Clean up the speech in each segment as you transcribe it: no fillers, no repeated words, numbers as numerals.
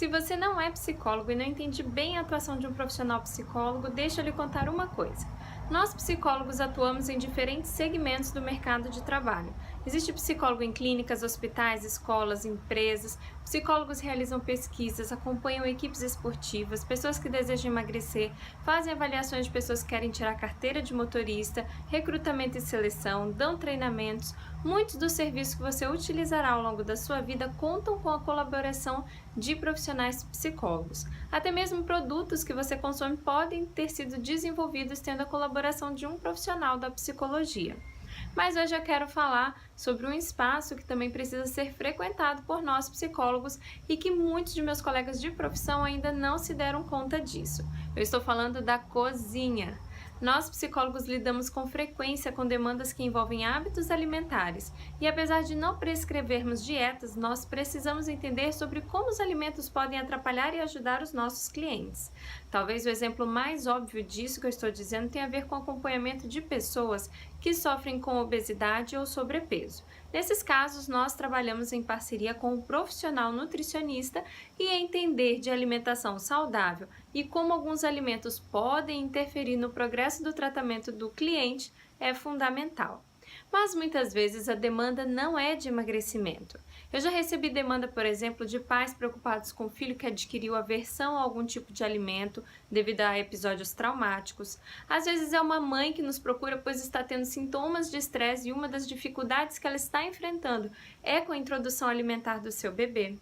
Se você não é psicólogo e não entende bem a atuação de um profissional psicólogo, deixa eu lhe contar uma coisa. Nós psicólogos atuamos em diferentes segmentos do mercado de trabalho. Existe psicólogo em clínicas, hospitais, escolas, empresas. Psicólogos realizam pesquisas, acompanham equipes esportivas, pessoas que desejam emagrecer, fazem avaliações de pessoas que querem tirar carteira de motorista, recrutamento e seleção, dão treinamentos. Muitos dos serviços que você utilizará ao longo da sua vida contam com a colaboração de profissionais psicólogos. Até mesmo produtos que você consome podem ter sido desenvolvidos tendo a colaboração de um profissional da psicologia. Mas hoje eu quero falar sobre um espaço que também precisa ser frequentado por nós psicólogos e que muitos de meus colegas de profissão ainda não se deram conta disso. Eu estou falando da cozinha. Nós, psicólogos, lidamos com frequência com demandas que envolvem hábitos alimentares e, apesar de não prescrevermos dietas, nós precisamos entender sobre como os alimentos podem atrapalhar e ajudar os nossos clientes. Talvez o exemplo mais óbvio disso que eu estou dizendo tenha a ver com o acompanhamento de pessoas que sofrem com obesidade ou sobrepeso. Nesses casos, nós trabalhamos em parceria com um profissional nutricionista e entender de alimentação saudável e como alguns alimentos podem interferir no progresso do tratamento do cliente é fundamental. Mas muitas vezes a demanda não é de emagrecimento. Eu já recebi demanda, por exemplo, de pais preocupados com o filho que adquiriu aversão a algum tipo de alimento devido a episódios traumáticos. Às vezes é uma mãe que nos procura pois está tendo sintomas de estresse e uma das dificuldades que ela está enfrentando é com a introdução alimentar do seu bebê.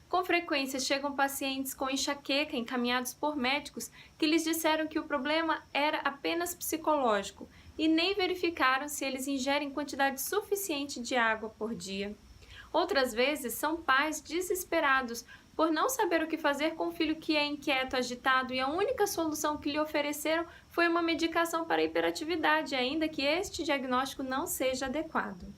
Com frequência chegam pacientes com enxaqueca encaminhados por médicos que lhes disseram que o problema era apenas psicológico e nem verificaram se eles ingerem quantidade suficiente de água por dia. Outras vezes são pais desesperados por não saber o que fazer com um filho que é inquieto, agitado e a única solução que lhe ofereceram foi uma medicação para hiperatividade, ainda que este diagnóstico não seja adequado.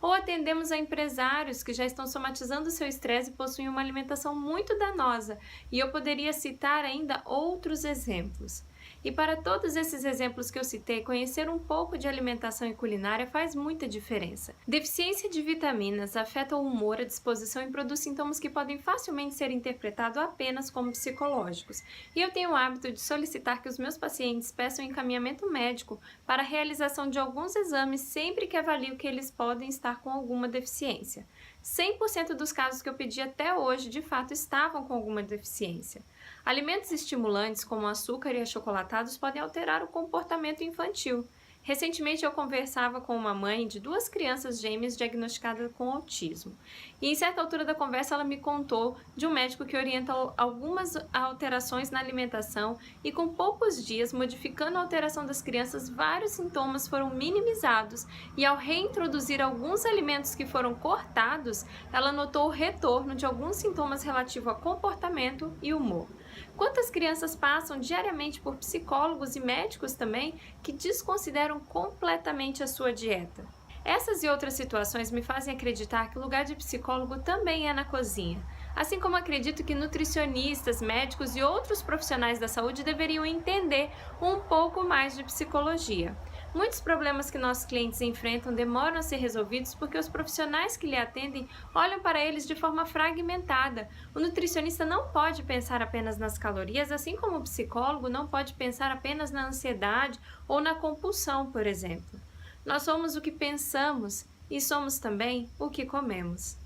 Ou atendemos a empresários que já estão somatizando seu estresse e possuem uma alimentação muito danosa, e eu poderia citar ainda outros exemplos. E para todos esses exemplos que eu citei, conhecer um pouco de alimentação e culinária faz muita diferença. Deficiência de vitaminas afeta o humor, a disposição e produz sintomas que podem facilmente ser interpretados apenas como psicológicos. E eu tenho o hábito de solicitar que os meus pacientes peçam encaminhamento médico para a realização de alguns exames sempre que avalio que eles podem estar com alguma deficiência. 100% dos casos que eu pedi até hoje, de fato, estavam com alguma deficiência. Alimentos estimulantes, como o açúcar e achocolatados, podem alterar o comportamento infantil. Recentemente eu conversava com uma mãe de 2 crianças gêmeas diagnosticadas com autismo. E em certa altura da conversa ela me contou de um médico que orienta algumas alterações na alimentação e com poucos dias, modificando a alteração das crianças, vários sintomas foram minimizados e ao reintroduzir alguns alimentos que foram cortados, ela notou o retorno de alguns sintomas relativos a comportamento e humor. Quantas crianças passam diariamente por psicólogos e médicos também que desconsideram completamente a sua dieta? Essas e outras situações me fazem acreditar que o lugar de psicólogo também é na cozinha. Assim como acredito que nutricionistas, médicos e outros profissionais da saúde deveriam entender um pouco mais de psicologia. Muitos problemas que nossos clientes enfrentam demoram a ser resolvidos porque os profissionais que lhe atendem olham para eles de forma fragmentada. O nutricionista não pode pensar apenas nas calorias, assim como o psicólogo não pode pensar apenas na ansiedade ou na compulsão, por exemplo. Nós somos o que pensamos e somos também o que comemos.